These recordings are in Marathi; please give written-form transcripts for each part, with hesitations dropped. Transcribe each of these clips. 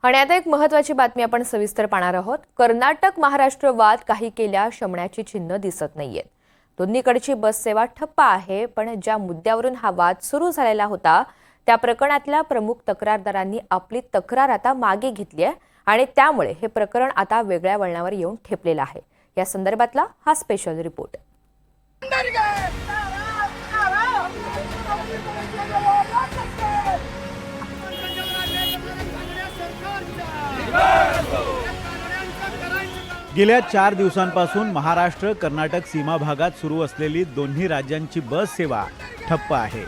आणि आता एक महत्त्वाची बातमी आपण सविस्तर पाहणार आहोत। कर्नाटक महाराष्ट्र वाद काही केल्या शमण्याची चिन्ह दिसत नाहीयेत। दोन्हीकडची बस सेवा ठप्प आहे, पण ज्या मुद्द्यावरून हा वाद सुरू झालेला होता त्या प्रकरणातल्या प्रमुख तक्रारदारांनी आपली तक्रार आता मागे घेतली आहे आणि त्यामुळे हे प्रकरण आता वेगळ्या वळणावर येऊन ठेपलेलं आहे। या संदर्भातला हा स्पेशल रिपोर्ट। गेल्या 4 दिवसांपासून महाराष्ट्र कर्नाटक सीमा भागात सुरू असलेली दोन्ही राज्यांची बस सेवा ठप्प आहे।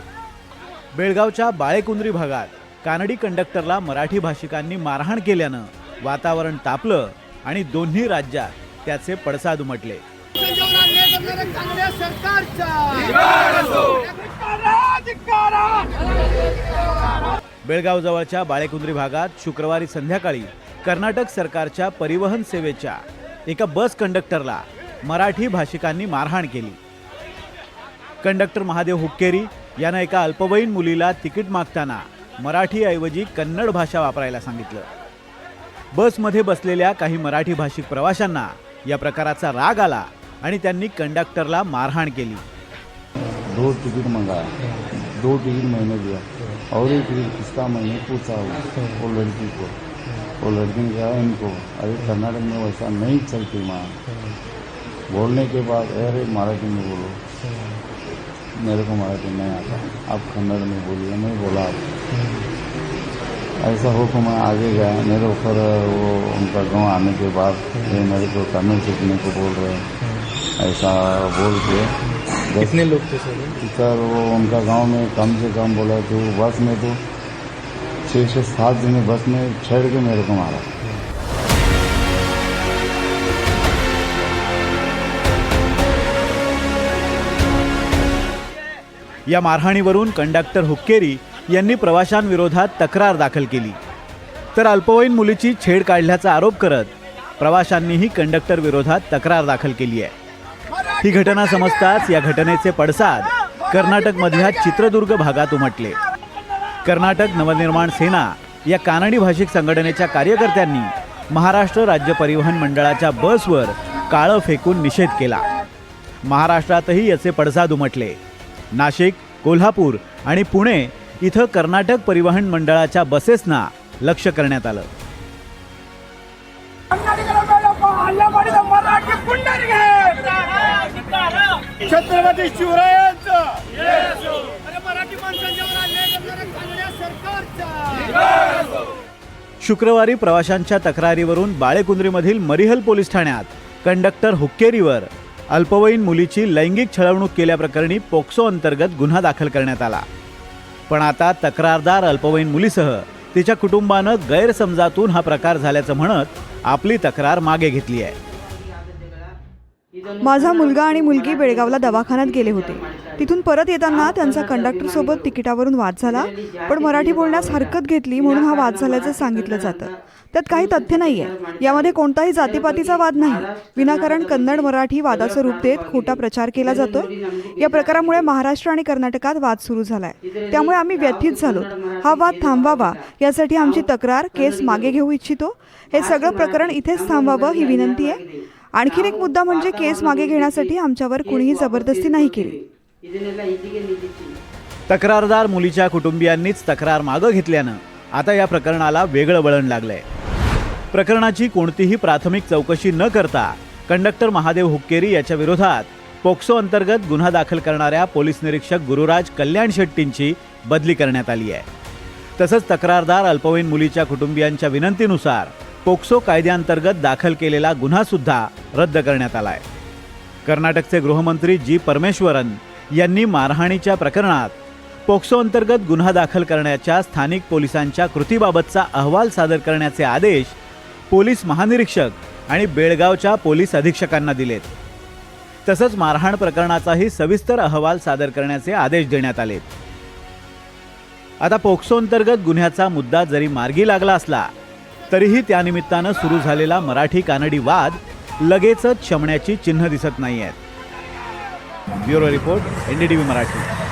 बेळगावच्या बाळेकुंद्री भागात कानडी कंडक्टरला मराठी भाषिकांनी मारहाण केल्यानं वातावरण तापलं आणि दोन्ही राज्यात त्याचे पडसाद उमटले। बेळगाव जवळच्या बाळेकुंद्री भागात शुक्रवारी संध्याकाळी कर्नाटक सरकारच्या परिवहन सेवेच्या एका बस कंडक्टरला मराठी भाषिकांनी मारहाण केली। कंडक्टर महादेव हुक्केरी यानं एका अल्पवयीन मुलीला तिकीट मागताना मराठीऐवजी कन्नड भाषा वापरायला सांगितलं। बसमध्ये बसलेल्या काही मराठी भाषिक प्रवाशांना या प्रकाराचा राग आला आणि त्यांनी कंडक्टरला मारहाण केली। 2 टिकट मंगाया, 2 टिकट मैंने दिया और एक टिकट किसका मैंने पूछा वो लड़की को, वो लड़की ने कहा इनको अरे कर्नाटक में वैसा नहीं चलती माँ। बोलने के बाद अरे मराठी में बोलो, मेरे को मराठी नहीं आता, आप कन्नड़ में बोलिए। मैं बोला ऐसा हो तो मैं आगे गया। मेरे ऊपर वो उनका गांव आने के बाद ये मेरे को कन्नड़ सीखने को बोल रहे हैं, ऐसा बोल के। कितने लोग थे सर? वो उनका गांव में कम से कम बोला तो बस में तो 6 से 7 जने बस में छेड़ के मेरे को मारा। या मारहाणीवरून कंडक्टर हुक्केरी यांनी प्रवाशांविरोधात तक्रार दाखल केली, तर अल्पवयीन मुलीची छेड काढल्याचा आरोप करत प्रवाशांनीही कंडक्टर विरोधात तक्रार दाखल केली आहे। ही घटना समजताच या घटनेचे पडसाद कर्नाटकमधल्या चित्रदुर्ग भागात उमटले। कर्नाटक नवनिर्माण सेना या कानडी भाषिक संघटनेच्या कार्यकर्त्यांनी महाराष्ट्र राज्य परिवहन मंडळाच्या बसवर काळं फेकून निषेध केला। महाराष्ट्रातही याचे पडसाद उमटले। नाशिक, कोल्हापूर आणि पुणे इथं कर्नाटक परिवहन मंडळाच्या बसेसना लक्ष्य करण्यात आलं। छत्रपती शिवरायांचा शुक्रवारी प्रवाशांच्या तक्रारीवरून बाळेकुंद्रीमधील मरिहल पोलीस ठाण्यात कंडक्टर हुक्केरीवर अल्पवयीन मुलीची लैंगिक छळवणूक केल्याप्रकरणी पोक्सो अंतर्गत गुन्हा दाखल करण्यात आला। पण आता तक्रारदार अल्पवयीन मुलीसह तिच्या कुटुंबानं गैरसमजातून हा प्रकार झाल्याचं म्हणत आपली तक्रार मागे घेतली आहे। माझा मुलगा आणि मुलगी बेळगावला दवाखान्यात गेले होते। तिथून परत येताना त्यांचा कंडक्टर सोबत तिकिटावरून वाद झाला, पण मराठी बोलण्यास हरकत घेतली म्हणून हा वाद झाल्याचं सांगितलं जातं। त्यात काही तथ्य नाहीये। यामध्ये कोणताही जातीपातीचा वाद नाही। विनाकारण कन्नड मराठी वादाचं रूप देत खोटा प्रचार केला जातोय। या प्रकारामुळे महाराष्ट्र आणि कर्नाटकात वाद सुरू झालाय, त्यामुळे आम्ही व्यथित झालो। हा वाद थांबवावा यासाठी आमची तक्रार केस मागे घेऊ इच्छितो। हे सगळं प्रकरण इथेच थांबवावं ही विनंती आहे। आणखीन एक मुद्दा म्हणजे केस मागे घेण्यासाठी आमच्यावर कुणीही जबरदस्ती नाही केली। तक्रारदार मुलीच्या कुटुंबियांनीच तक्रार मागे घेतल्यानं आता या प्रकरणाला वेगळं वळण लागलंय। प्रकरणाची कोणतीही प्राथमिक चौकशी न करता कंडक्टर महादेव हुक्केरी याच्या विरोधात पोक्सो अंतर्गत गुन्हा दाखल करणाऱ्या पोलीस निरीक्षक गुरुराज कल्याण शेट्टींची बदली करण्यात आली आहे। तसंच तक्रारदार अल्पवयीन मुलीच्या कुटुंबियांच्या विनंतीनुसार पोक्सो कायद्याअंतर्गत दाखल केलेला गुन्हा सुद्धा रद्द करण्यात आलाय। कर्नाटकचे गृहमंत्री जी परमेश्वरन यांनी मारहाणीच्या प्रकरणात पोक्सो अंतर्गत गुन्हा दाखल करण्याच्या स्थानिक पोलिसांच्या कृतीबाबतचा अहवाल सादर करण्याचे आदेश पोलीस महानिरीक्षक आणि बेळगावच्या पोलीस अधीक्षकांना दिलेत। तसंच मारहाण प्रकरणाचाही सविस्तर अहवाल सादर करण्याचे आदेश देण्यात आलेत। आता पोक्सो अंतर्गत गुन्ह्याचा मुद्दा जरी मार्गी लागला असला तरीही त्यानिमित्तानं सुरू झालेला मराठी कानडी वाद लगेचच शमण्याची चिन्ह दिसत नाहीयेत। Bureau report, NDTV Marathi.